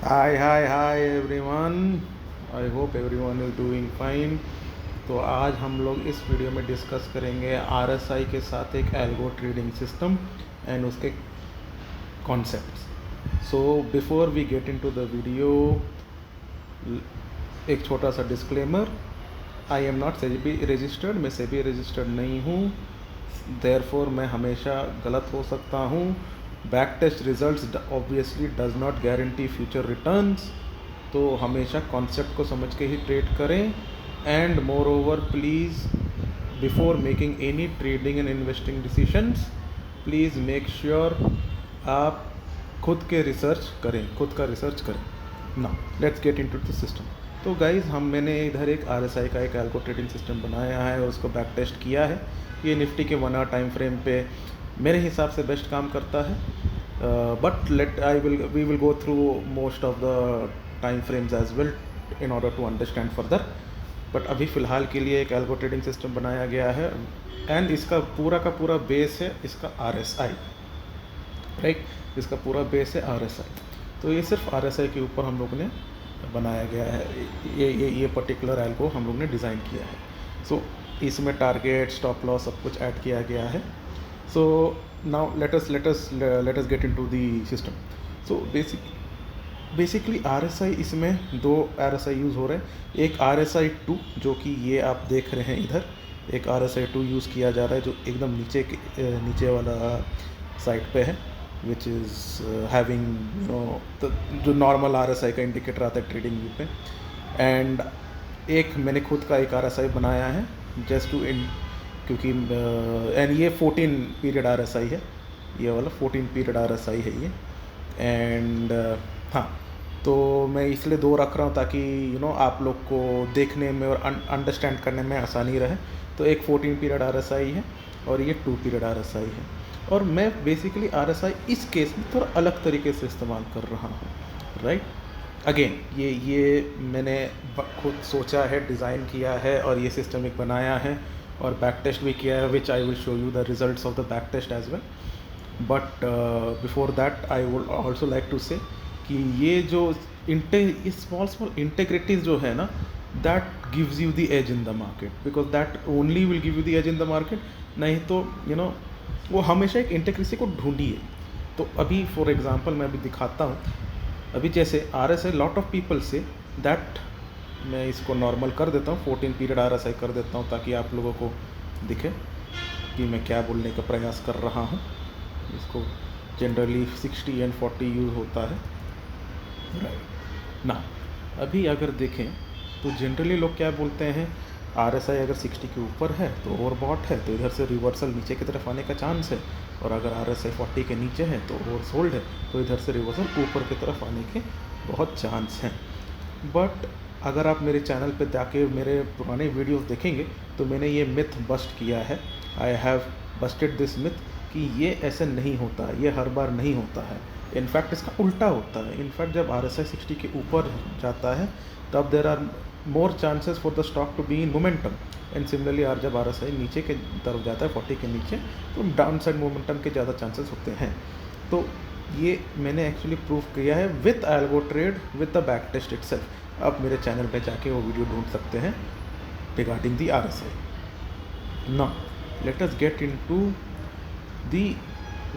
Hi everyone. I hope everyone is doing fine. तो आज हम लोग इस वीडियो में डिस्कस करेंगे आरएसआई के साथ एक एल्गो ट्रेडिंग सिस्टम एंड उसके concepts. So before we get into the video, एक छोटा सा disclaimer. I am not SEBI registered, मैं सेबी रजिस्टर्ड नहीं हूँ, देयरफॉर मैं हमेशा गलत हो सकता हूँ। Back test results obviously does not guarantee future returns, तो हमेशा कॉन्सेप्ट को समझ के ही ट्रेड करें। And moreover please before making any trading and investing decisions, please make sure आप खुद का रिसर्च करें। Now let's get into the system. तो गाइज़ मैंने इधर एक आरएसआई का एक एल्गो ट्रेडिंग सिस्टम बनाया है और उसको बैक टेस्ट किया है। ये निफ्टी के 1 आवर टाइम फ्रेम पे मेरे हिसाब से बेस्ट काम करता है, but we will go through most of the time frames as well in order to understand further. बट अभी फ़िलहाल के लिए एक एल्गो ट्रेडिंग सिस्टम बनाया गया है एंड इसका पूरा बेस है इसका आरएसआई, राइट। इसका पूरा बेस है आरएसआई। तो ये सिर्फ आरएसआई के ऊपर हम लोग ने बनाया गया है, ये पर्टिकुलर एल्गो हम लोग ने डिज़ाइन किया है। सो इसमें टारगेट, स्टॉप लॉस सब कुछ ऐड किया गया है। So now let us get into the system. So basically RSI, इसमें दो RSI यूज़ हो रहे हैं। एक RSI 2 जो कि ये आप देख रहे हैं इधर, एक RSI 2 यूज़ किया जा रहा है जो एकदम नीचे वाला साइड पे है, विच इज़ हैविंग जो नॉर्मल RSI का इंडिकेटर आता है ट्रेडिंग व्यू पे। एंड एक मैंने खुद का एक RSI बनाया है जस्ट टू क्योंकि एंड ये 14 पीरियड RSI है, ये वाला 14 पीरियड RSI है ये। एंड हाँ, तो मैं इसलिए दो रख रहा हूँ ताकि आप लोग को देखने में और अंडरस्टैंड करने में आसानी रहे। तो एक 14 पीरियड RSI है और ये 2 पीरियड RSI है। और मैं बेसिकली RSI इस केस में थोड़ा अलग तरीके से इस्तेमाल कर रहा हूँ, राइट। अगेन ये मैंने खुद सोचा है, डिज़ाइन किया है और ये सिस्टम एक बनाया है और बैक टेस्ट भी किया है, which I will show you the results of the back test as well. But before that I would also like to say कि ये जो स्मॉल इंटेग्रिटीज जो है ना, that gives you the edge in the market, because that only will give you the edge in the market. नहीं तो वो हमेशा एक इंटेग्रिटी को ढूंढिए। तो अभी फॉर एग्जाम्पल मैं अभी दिखाता हूँ। अभी जैसे RSI lot of people say that, मैं इसको नॉर्मल कर देता हूँ, 14 पीरियड RSI कर देता हूँ ताकि आप लोगों को दिखे कि मैं क्या बोलने का प्रयास कर रहा हूँ। इसको जनरली 60 एंड 40 यूज़ होता है, राइट ना। अभी अगर देखें तो जनरली लोग क्या बोलते हैं, RSI अगर 60 के ऊपर है तो ओवरबॉट है, तो इधर से रिवर्सल नीचे की तरफ आने का चांस है। और अगर RSI 40 के नीचे है तो ओवरसोल्ड है, तो इधर से रिवर्सल ऊपर की तरफ आने के बहुत चांस हैं। बट अगर आप मेरे चैनल पे जाके मेरे पुराने वीडियोस देखेंगे तो मैंने ये मिथ बस्ट किया है। I have Busted this myth कि ये ऐसे नहीं होता है, ये हर बार नहीं होता है। इनफैक्ट इसका उल्टा होता है। इनफैक्ट जब RSI 60 के ऊपर जाता है तब there are more chances for the stock to be in momentum. And similarly जब RSI नीचे के तरफ जाता है 40 के नीचे, तो डाउन साइड मोमेंटम के ज़्यादा चांसेस होते हैं। तो ये मैंने एक्चुअली प्रूव किया है with algo trade with the back test itself. आप मेरे चैनल पे जाके वो वीडियो ढूंढ सकते हैं regarding the RSI। Now let us get into the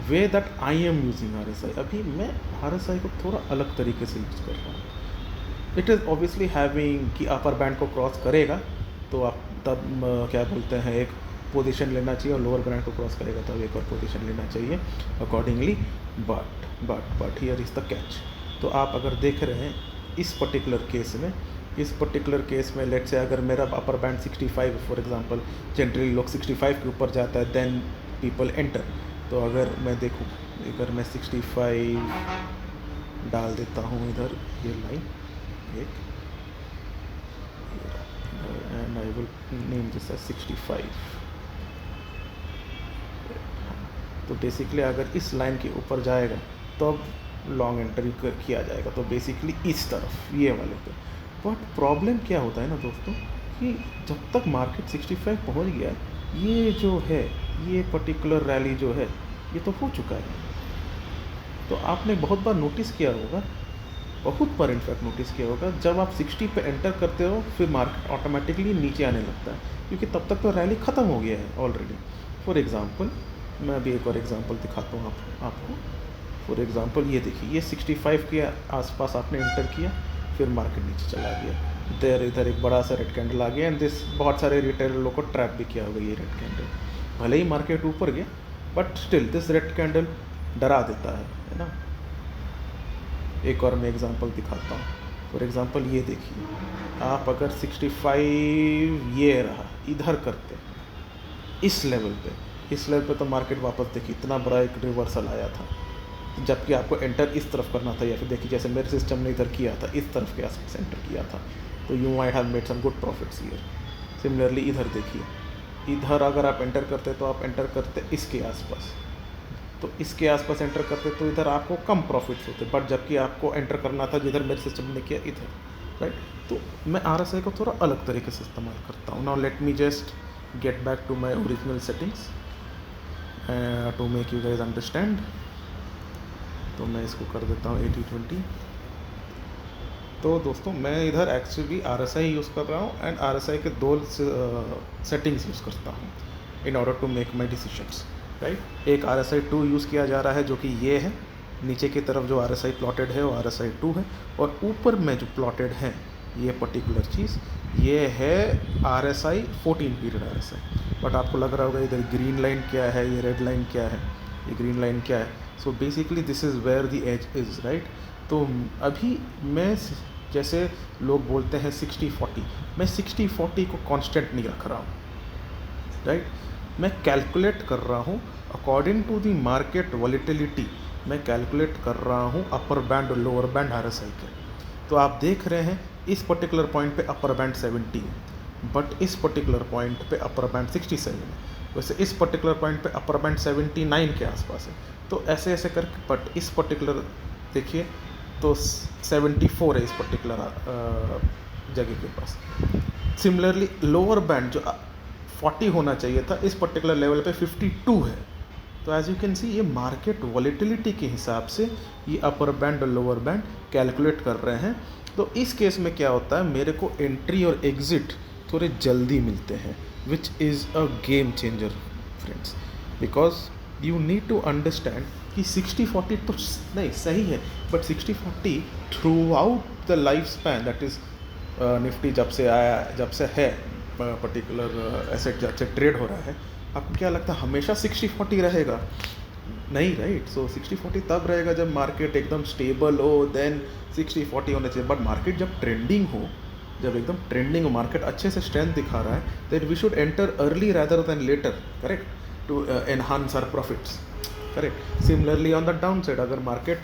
way that I am using RSI। अभी मैं RSI को थोड़ा अलग तरीके से यूज़ कर रहा हूँ। इट इज़ ऑब्वियसली हैविंग कि अपर बैंड को क्रॉस करेगा तो आप तब क्या बोलते हैं, एक पोजीशन लेना चाहिए, और लोअर बैंड को क्रॉस करेगा तब एक और पोजीशन लेना चाहिए accordingly. But here is the catch. तो आप अगर देख रहे हैं इस पर्टिकुलर केस में लेट्स से अगर मेरा upper band 65 for example, generally लोग 65 के ऊपर जाता है देन पीपल एंटर। तो अगर मैं देखूँ, अगर मैं 65 डाल देता हूँ इधर, ये लाइन एक, and I will name this as 65। तो बेसिकली अगर इस लाइन के ऊपर जाएगा तो अब लॉन्ग एंट्री किया जाएगा, तो बेसिकली इस तरफ ये वाले पे। बट प्रॉब्लम क्या होता है ना दोस्तों, कि जब तक मार्केट 65 पहुंच गया, ये जो है ये पर्टिकुलर रैली जो है ये तो हो चुका है। तो आपने बहुत बार नोटिस किया होगा बहुत बार इनफैक्ट नोटिस किया होगा, जब आप 60 पे एंटर करते हो फिर मार्केट ऑटोमेटिकली नीचे आने लगता है, क्योंकि तब तक तो रैली ख़त्म हो गया है ऑलरेडी। फॉर एग्ज़ाम्पल मैं अभी एक और एग्ज़ाम्पल दिखाता हूँ आपको। फॉर एग्ज़ाम्पल ये देखिए, ये 65 के आसपास आपने एंटर किया, फिर मार्केट नीचे चला गया, इधर एक बड़ा सा रेड कैंडल आ गया, एंड दिस बहुत सारे रिटेलर को ट्रैप भी किया होगा ये रेड कैंडल। भले ही मार्केट ऊपर गया but still this red candle डरा देता है ना। एक और मैं एग्जांपल दिखाता हूँ। फॉर एग्जांपल ये देखिए, आप अगर 65 ये रहा इधर करते इस लेवल पे तो मार्केट वापस देखिए इतना बड़ा एक रिवर्सल आया था, जबकि आपको एंटर इस तरफ करना था, या फिर देखिए जैसे मेरे सिस्टम ने इधर किया था, इस तरफ के आसपास एंटर किया था, तो you might have made some good profits here. Similarly इधर देखिए, इधर अगर आप एंटर करते तो आप एंटर करते इसके आसपास, तो इसके आसपास एंटर करते तो इधर आपको कम प्रॉफिट्स होते, बट जबकि आपको एंटर करना था जिधर मेरे सिस्टम ने किया इधर, राइट। तो मैं RSI को थोड़ा अलग तरीके से इस्तेमाल करता हूँ। Now let me just get back to my original settings to make you guys understand. तो मैं इसको कर देता हूँ 80-20। तो दोस्तों मैं इधर एक्चुअली RSI यूज़ कर रहा हूँ, एंड RSI के दो सेटिंग्स यूज़ करता हूँ in order to make my decisions, right. एक RSI 2 यूज़ किया जा रहा है, जो कि ये है, नीचे की तरफ जो RSI प्लॉटेड है वो RSI 2 है, और ऊपर में जो प्लॉटेड है ये पर्टिकुलर चीज़ ये है RSI 14 पीरियड RSI। बट आपको लग रहा होगा इधर ग्रीन लाइन क्या है, ये रेड लाइन क्या है, ये ग्रीन लाइन क्या है। So basically this is where the edge is, right. तो अभी मैं, जैसे लोग बोलते हैं 60-40, मैं 60-40 को कांस्टेंट नहीं रख रहा हूँ, राइट। मैं कैलकुलेट कर रहा हूँ according to the market volatility, मैं कैलकुलेट कर रहा हूँ अपर बैंड और लोअर बैंड RSI के। तो आप देख रहे हैं इस पर्टिकुलर पॉइंट पे अपर बैंड 70 है, बट इस पर्टिकुलर पॉइंट पे अपर बैंड 67 है। वैसे इस पर्टिकुलर पॉइंट पे अपर बैंड 79 के आसपास है। तो ऐसे ऐसे करके, बट इस पर्टिकुलर देखिए तो 74 है इस पर्टिकुलर जगह के पास। सिमिलरली लोअर बैंड जो 40 होना चाहिए था, इस पर्टिकुलर लेवल पे 52 है। तो एज यू कैन सी, ये मार्केट वॉलेटिलिटी के हिसाब से ये अपर बैंड और लोअर बैंड कैलकुलेट कर रहे हैं। तो इस केस में क्या होता है, मेरे को एंट्री और एग्जिट थोड़े जल्दी मिलते हैं, which is a game changer friends, because you need to understand कि 60-40 तो नहीं सही है, but 60-40 throughout the life span, that is Nifty जब से आया, जब से है पर्टिकुलर एसेट जब से ट्रेड हो रहा है, आपको क्या लगता है हमेशा 60-40 रहेगा? नहीं, राइट। सो 60-40 तब रहेगा जब मार्केट एकदम स्टेबल हो, देन 60-40 होना चाहिए। बट मार्केट जब ट्रेंडिंग हो, जब एकदम ट्रेंडिंग हो, मार्केट अच्छे से स्ट्रेंथ दिखा रहा है, then we should enter early rather than later, correct, to enhance our profits, correct. Similarly on the down side, अगर मार्केट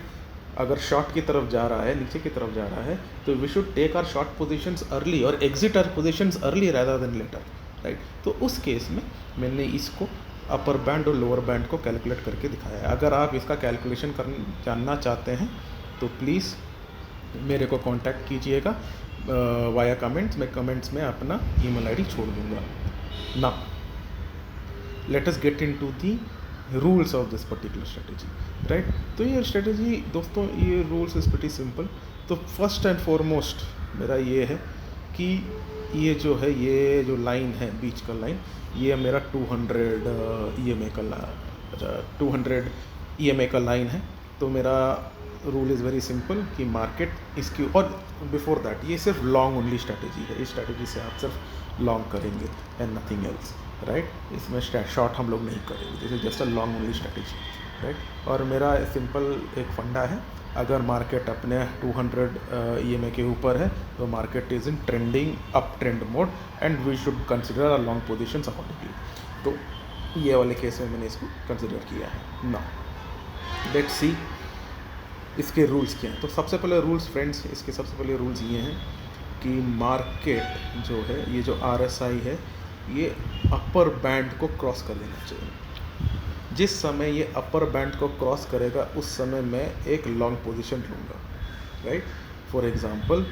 अगर शॉर्ट की तरफ जा रहा है, नीचे की तरफ जा रहा है, तो we should take our short positions early और exit our positions early rather than later, right. तो उस केस में मैंने इसको अपर बैंड और लोअर बैंड को कैलकुलेट करके दिखाया है। अगर आप इसका कैलकुलेशन जानना चाहते हैं तो प्लीज़ मेरे को कांटेक्ट कीजिएगा वाया कमेंट्स। मैं कमेंट्स में अपना ईमेल आईडी छोड़ दूंगा। Now let us get into the rules of this particular strategy, right. तो ये स्ट्रेटेजी दोस्तों, ये रूल्स इज़ प्रीटी सिंपल। तो फर्स्ट एंड फॉरमोस्ट मेरा ये है कि ये जो है, ये जो लाइन है बीच का लाइन, ये मेरा 200 EMA का 200 EMA का लाइन है। तो मेरा रूल इज़ वेरी सिंपल कि मार्केट इसकी, और बिफोर दैट ये सिर्फ लॉन्ग ओनली स्ट्रैटेजी है। इस स्ट्रैटेजी से आप सिर्फ लॉन्ग करेंगे एंड नथिंग एल्स, राइट। इसमें शॉर्ट हम लोग नहीं करेंगे, this is just a long only strategy, right. और मेरा सिंपल एक फंडा है, अगर मार्केट अपने 200 EMA के ऊपर है तो market is in trending up trend mode and we should consider a long positions accordingly. तो ये वाले केस में मैंने इसको कंसिडर किया है। नाउ लेट्स सी इसके रूल्स क्या हैं। तो सबसे पहले रूल्स फ्रेंड्स, इसके सबसे पहले रूल्स ये हैं कि मार्केट जो है, ये जो RSI है, ये अपर बैंड को क्रॉस कर लेना चाहिए। जिस समय ये अपर बैंड को क्रॉस करेगा उस समय मैं एक लॉन्ग पोजीशन लूँगा, राइट। फॉर एग्जांपल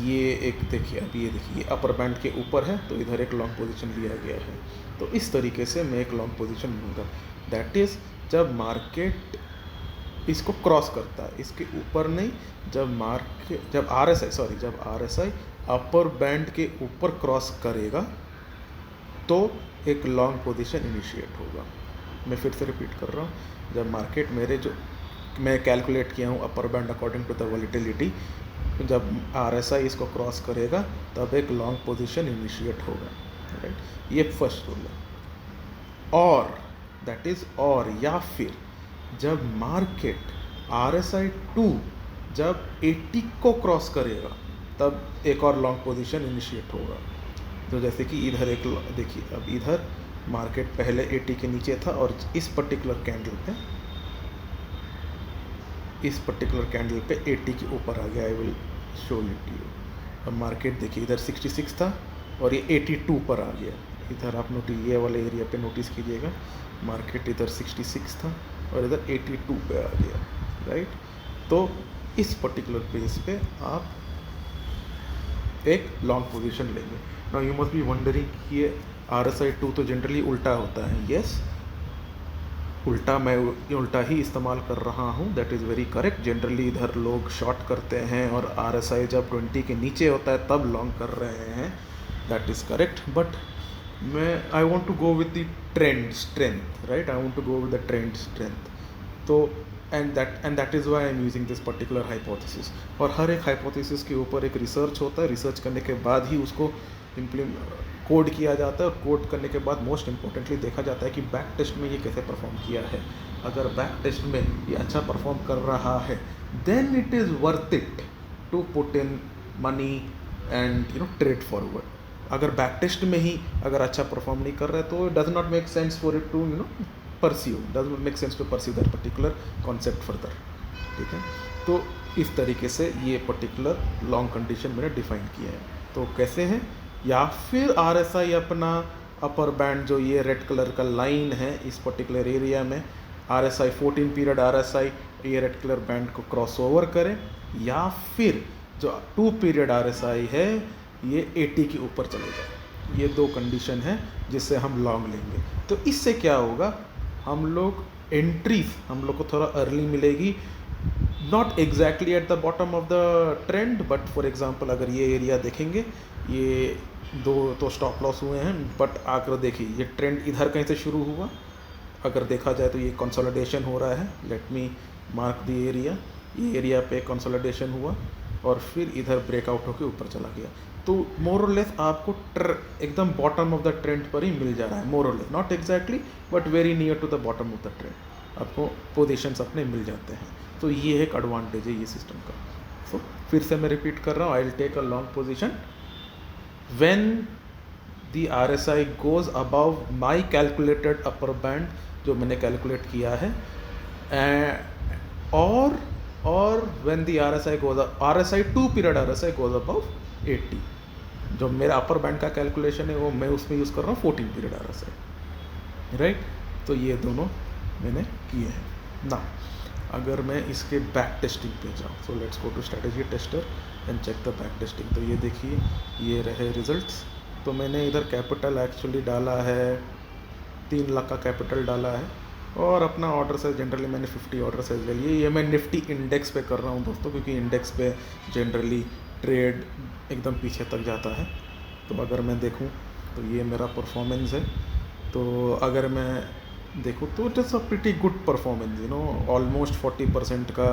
ये एक देखिए, अभी ये देखिए अपर बैंड के ऊपर है तो इधर एक लॉन्ग पोजीशन लिया गया है। तो इस तरीके से मैं एक लॉन्ग पोजीशन लूँगा। दैट इज़ जब मार्केट इसको क्रॉस करता है, इसके ऊपर नहीं। जब आर एस आई अपर बैंड के ऊपर क्रॉस करेगा तो एक लॉन्ग पोजीशन इनिशिएट होगा। मैं फिर से रिपीट कर रहा हूँ, जब मार्केट मैं कैलकुलेट किया हूँ upper band according to the volatility, जब आर एस आई इसको क्रॉस करेगा तब एक लॉन्ग पोजीशन इनिशिएट होगा, राइट। ये फर्स्ट रूल है। और दैट इज, और या फिर जब मार्केट आर एस आई 2 जब 80 को क्रॉस करेगा तब एक और लॉन्ग पोजीशन इनिशिएट होगा। तो जैसे कि इधर देखिए, अब इधर मार्केट पहले 80 के नीचे था और इस पर्टिकुलर कैंडल पे 80 के ऊपर आ गया। आई विल शो इट यू। अब मार्केट देखिए, इधर 66 था और ये 82 पर आ गया। इधर आप ये वाले एरिया पे नोटिस कीजिएगा, मार्केट इधर 66 था और इधर 82 पे आ गया, राइट। तो इस पर्टिकुलर पेज पे आप एक लॉन्ग पोजीशन लेंगे। Now you must be wondering कि ये RSI 2 तो जनरली उल्टा होता है। यस, मैं उल्टा ही इस्तेमाल कर रहा हूँ, that is very correct. Generally इधर लोग शॉर्ट करते हैं और RSI जब 20 के नीचे होता है तब लॉन्ग कर रहे हैं, that is correct. But I want to go with the trend strength, right. I want to go with the trend strength. तो and that is why I am using this particular hypothesis. और हर एक hypothesis के ऊपर एक research होता है, research करने के बाद ही उसको कोड किया जाता है, और कोड करने के बाद मोस्ट इम्पोर्टेंटली देखा जाता है कि बैक टेस्ट में ये कैसे परफॉर्म किया है। अगर बैक टेस्ट में ये अच्छा परफॉर्म कर रहा है then it is worth it to put in money and trade forward. अगर बैक टेस्ट में ही अगर अच्छा परफॉर्म नहीं कर रहा है तो does not make sense for it to does not make sense to pursue that particular concept further, ठीक है। तो इस तरीके से ये पर्टिकुलर लॉन्ग कंडीशन मैंने डिफाइन किया है। तो कैसे है, या फिर RSI अपना अपर बैंड जो ये रेड कलर का लाइन है इस पर्टिकुलर एरिया में, RSI 14 पीरियड RSI ये रेड कलर बैंड को क्रॉस ओवर करें, या फिर जो 2 पीरियड RSI है ये 80 के ऊपर चले जाए। ये दो कंडीशन है जिससे हम लॉन्ग लेंगे। तो इससे क्या होगा, हम लोग को थोड़ा अर्ली मिलेगी, not exactly at the bottom of the trend, but for example अगर ये एरिया देखेंगे, ये दो तो स्टॉप लॉस हुए हैं, बट आकर देखिए ये ट्रेंड इधर कहीं से शुरू हुआ, अगर देखा जाए तो ये कंसोलिडेशन हो रहा है। Let me mark the area, ये एरिया पे कंसोलिडेशन हुआ और फिर इधर ब्रेकआउट होकर ऊपर चला गया। तो मोर और लेस आपको एकदम बॉटम ऑफ द ट्रेंड पर ही मिल जा रहा है, मोर और less, not exactly but very near to the bottom of the trend आपको पोजीशंस अपने मिल जाते हैं। तो ये एक एडवांटेज है ये सिस्टम का। सो फिर से मैं रिपीट कर रहा हूँ, I will take a long position when the RSI goes above my calculated upper band जो मैंने कैलकुलेट किया है, और when the RSI 2 period RSI goes above 80। जो मेरा अपर बैंड का कैलकुलेशन है वो मैं उसमें यूज़ कर रहा हूँ 14 पीरियड RSI, राइट। तो ये दोनों मैंने किए हैं ना। अगर मैं इसके बैक टेस्टिंग पे जाऊँ, so let's go to strategy tester and check the back testing. तो ये देखिए, ये रहे रिजल्ट्स। तो मैंने इधर कैपिटल एक्चुअली डाला है, 3 लाख का कैपिटल डाला है, और अपना ऑर्डर साइज जनरली मैंने 50 ऑर्डर साइज ले लिए। ये मैं निफ्टी इंडेक्स पे कर रहा हूँ दोस्तों, क्योंकि इंडेक्स पे जनरली ट्रेड एकदम पीछे तक जाता है। तो अगर मैं देखूँ तो ये मेरा परफॉर्मेंस है। तो अगर मैं देखो तो it is a pretty good performance, almost 40% का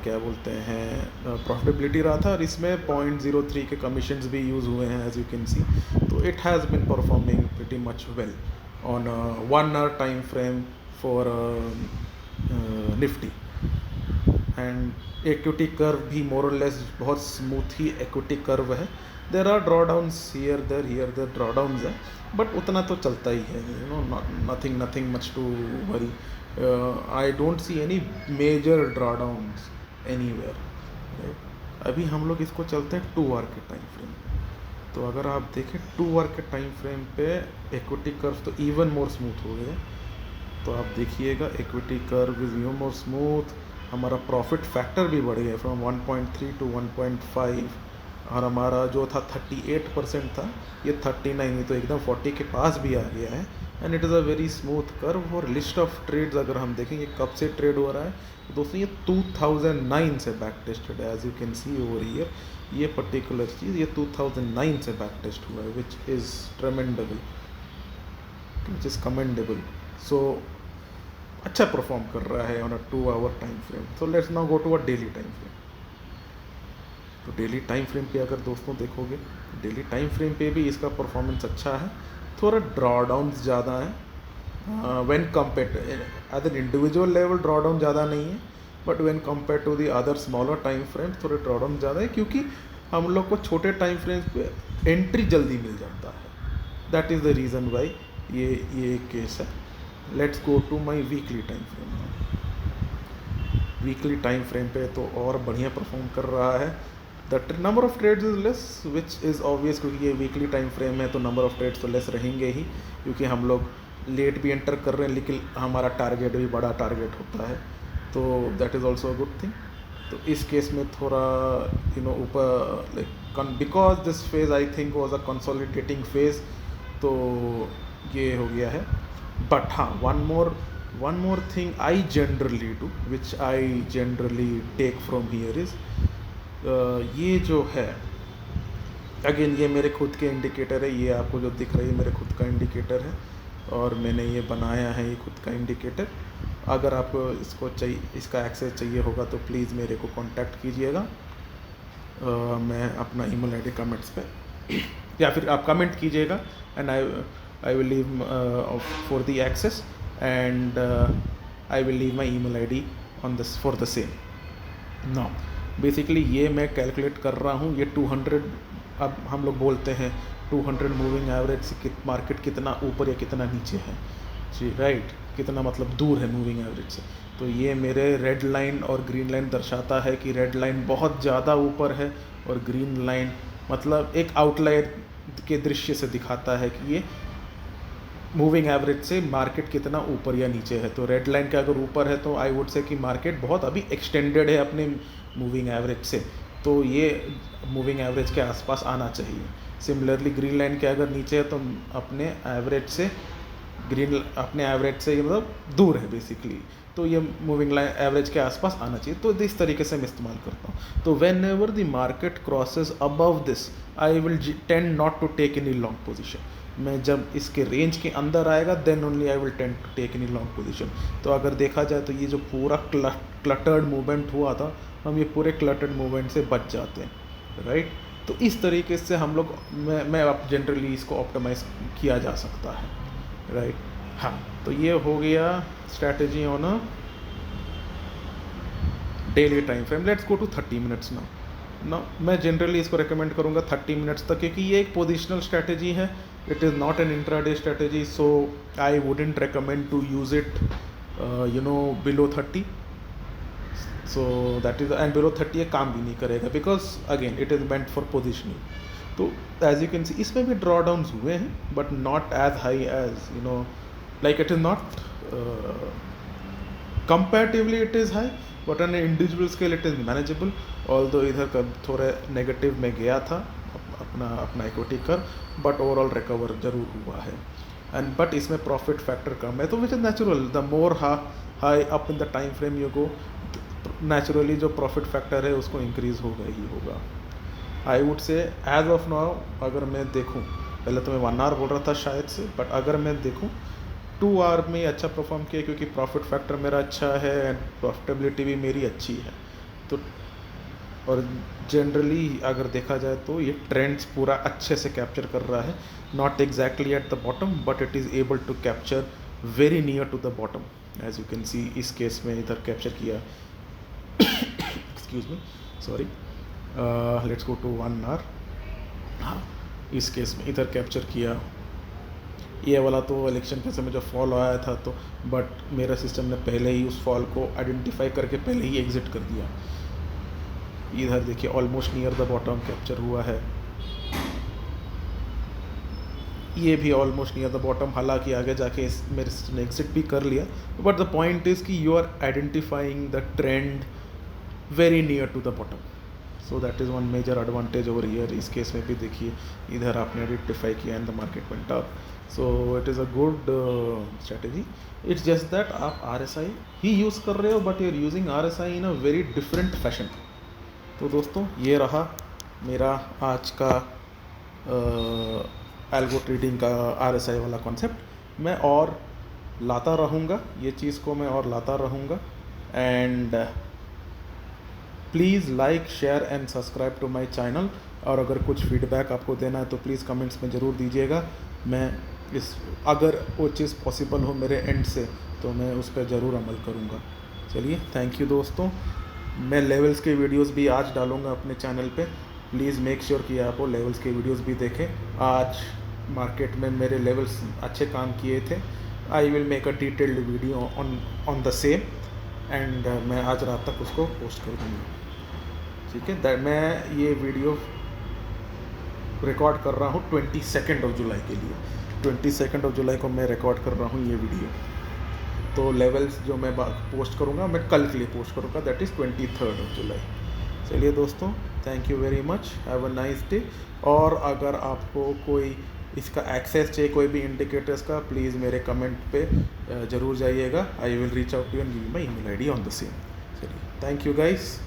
क्या बोलते हैं प्रॉफिटेबिलिटी रहा था, और इसमें 0.03 के कमीशंस भी यूज़ हुए हैं एज यू कैन सी। तो it has been performing pretty much well on 1 hour time frame for Nifty. And equity curve भी मोर और लेस बहुत स्मूथ ही इक्विटी कर्व है। देर आर ड्रॉडाउन्स हियर देर ड्रॉडाउन्स है, बट उतना तो चलता ही है, nothing much to worry. I don't see any major drawdowns anywhere. अभी हम लोग इसको चलते हैं 2 आवर के टाइम फ्रेम। तो अगर आप देखें 2 आवर के टाइम फ्रेम पे इक्विटी कर्व तो इवन मोर स्मूथ हो गए। तो आप देखिएगा equity curve is even more smooth. हमारा प्रॉफिट फैक्टर भी बढ़ गया फ्रॉम 1.3 to 1.5, और हमारा जो था 38% था ये 39, तो एकदम 40 के पास भी आ गया है। And it is a very smooth curve. और लिस्ट ऑफ ट्रेड्स अगर हम देखेंगे कब से ट्रेड हो रहा है तो दोस्तों ये 2009 से बैक टेस्टेड है। As you can see over here ये पर्टिकुलर चीज़ ये 2009 से बैक टेस्ट हुआ है which is tremendable, which is commendable. So अच्छा परफॉर्म कर रहा है on a 2 hour time frame. So let's now go to a daily time frame. तो डेली टाइम फ्रेम पे अगर दोस्तों देखोगे डेली टाइम फ्रेम पे भी इसका परफॉर्मेंस अच्छा है, थोड़ा ड्रॉडाउन ज़्यादा है when compare at an individual level. Drawdown ज़्यादा नहीं है but when compare to the other smaller time frames थोड़े ड्रॉडाउन ज़्यादा है, क्योंकि हम लोग को छोटे टाइम फ्रेम्स पे एंट्री जल्दी मिल जाता है। That is the reason why ये एक केस है। Let's go to my weekly time frame. Weekly time frame पे तो और बढ़िया परफॉर्म कर रहा है। The number of trades is less which is obvious, क्योंकि ये वीकली टाइम फ्रेम है तो नंबर ऑफ ट्रेड्स तो लेस रहेंगे ही, क्योंकि हम लोग लेट भी एंटर कर रहे हैं लेकिन हमारा टारगेट भी बड़ा टारगेट होता है, तो that is also a good thing. तो इस केस में थोड़ा ऊपर like because this phase I think was a consolidating phase, तो ये हो गया है। बट हाँ, one more thing I generally do, which I generally take from here is ये जो है अगेन ये मेरे खुद के इंडिकेटर है। ये आपको जो दिख रही है मेरे खुद का इंडिकेटर है और मैंने ये बनाया है ये खुद का इंडिकेटर। अगर आपको इसको चाहिए, इसका एक्सेस चाहिए होगा तो प्लीज़ मेरे को कांटेक्ट कीजिएगा। मैं अपना ईमेल आईडी कमेंट्स पे या फिर आप कमेंट कीजिएगा and I will leave for the access and I will leave my email ID on this for the same. Now basically ये मैं कैलकुलेट कर रहा हूँ ये 200, अब हम लोग बोलते हैं 200 मूविंग एवरेज से मार्केट कितना ऊपर या कितना नीचे है जी, राइट, कितना मतलब दूर है मूविंग एवरेज से। तो ये मेरे रेड लाइन और ग्रीन लाइन दर्शाता है कि रेड लाइन बहुत ज़्यादा ऊपर है और ग्रीन लाइन मतलब एक आउटलायर के दृश्य से दिखाता है कि ये मूविंग एवरेज से मार्केट कितना ऊपर या नीचे है। तो रेड लाइन के अगर ऊपर है तो आई वुड से कि मार्केट बहुत अभी एक्सटेंडेड है अपने मूविंग एवरेज से, तो ये मूविंग एवरेज के आसपास आना चाहिए। सिमिलरली ग्रीन लाइन के अगर नीचे है तो अपने एवरेज से अपने एवरेज से मतलब दूर है बेसिकली, तो ये मूविंग लाइन एवरेज के आसपास आना चाहिए। तो इस तरीके से मैं इस्तेमाल करता हूँ। तो whenever the market crosses above this I will tend not to take any long position. मैं जब इसके रेंज के अंदर आएगा then only I will tend to take any long position. तो अगर देखा जाए तो ये जो पूरा क्लटर्ड मूवमेंट हुआ था, हम ये पूरे क्लटर्ड मूवमेंट से बच जाते हैं, राइट। तो इस तरीके से हम लोग मैं अब जनरली इसको ऑप्टिमाइज किया जा सकता है, राइट। हाँ, तो ये हो गया strategy on a daily time frame. Let's go to 30 minutes now. मैं जनरली इसको रिकमेंड करूँगा 30 मिनट्स तक, क्योंकि ये एक पोजिशनल स्ट्रैटेजी है। It is not an intraday strategy, so I wouldn't recommend to use it below 30। So that is and below 30 ये काम भी नहीं करेगा because again it is meant for positioning. तो एज यू कैन सी इसमें भी draw downs हुए हैं but not as high as like it is not comparatively it is high but on individual scale it is manageable. Although इधर का थोड़ा negative में गया था अपना इक्विटी कर, बट ओवरऑल रिकवर जरूर हुआ है। एंड बट इसमें प्रॉफिट फैक्टर कम है, तो which is natural. The more high up in the time frame you go, naturally जो प्रॉफिट फैक्टर है उसको इंक्रीज होगा ही होगा। I would say as of now अगर मैं देखूँ, पहले तो मैं 1 आवर बोल रहा था शायद से, बट अगर मैं देखूँ 2 आवर में अच्छा परफॉर्म किया क्योंकि प्रॉफिट फैक्टर मेरा अच्छा है एंड प्रॉफिटेबिलिटी भी मेरी अच्छी है। तो और जनरली अगर देखा जाए तो ये ट्रेंड्स पूरा अच्छे से कैप्चर कर रहा है, not exactly at the bottom but it is able to capture very near to the bottom. As you can see इस केस में इधर कैप्चर किया excuse me sorry, let's go to 1 hour. हाँ, इस केस में इधर कैप्चर किया। ये वाला तो इलेक्शन के समय जो फॉल आया था, तो बट मेरा सिस्टम ने पहले ही उस फॉल को आइडेंटिफाई करके पहले ही एग्जिट कर दिया। इधर देखिए almost near the bottom capture हुआ है, ये भी ऑलमोस्ट नियर द बॉटम, हालांकि आगे जाके मेरे सिस्टम ने एग्जिट भी कर लिया। बट द पॉइंट इज़ कि you are identifying the trend very near to the bottom, so that is one major advantage over here. इस केस में भी देखिए इधर आपने आइडेंटिफाई किया and the market went up, so it is a good strategy. It's just that आप RSI ही use कर रहे हो, but you are using RSI in a very different fashion. तो दोस्तों ये रहा मेरा आज का एल्गो ट्रेडिंग का RSI वाला कॉन्सेप्ट. मैं और लाता रहूँगा, ये चीज़ को मैं और लाता रहूँगा. And please like, share and subscribe to my channel. और अगर कुछ फीडबैक आपको देना है तो प्लीज़ कमेंट्स में ज़रूर दीजिएगा. मैं अगर वो चीज़ पॉसिबल हो मेरे एंड से तो मैं उस पर ज़रूर अमल करूँगा. चलिए, थैंक यू दोस्तों. मैं लेवल्स के वीडियोस भी आज डालूँगा अपने चैनल पे. प्लीज़ मेक श्योर कि आप वो लेवल्स के वीडियोस भी देखें. आज मार्केट में मेरे लेवल्स अच्छे काम किए थे. I will make a detailed video on the same. And मैं आज रात तक उसको पोस्ट कर दूँगा. ठीक है. मैं ये वीडियो रिकॉर्ड कर रहा हूँ 22 जुलाई के लिए. 22 जुलाई को मैं रिकॉर्ड कर रहा हूँ ये वीडियो. तो लेवल्स जो मैं पोस्ट करूँगा मैं कल के लिए पोस्ट करूँगा, दैट इज़ 23 जुलाई. चलिए दोस्तों, thank you very much. Have a nice day. और अगर आपको कोई इसका एक्सेस चाहिए कोई भी इंडिकेटर्स का, प्लीज़ मेरे कमेंट पे ज़रूर जाइएगा. I will reach out to you and give my email ID on the same. चलिए, थैंक यू गाइस.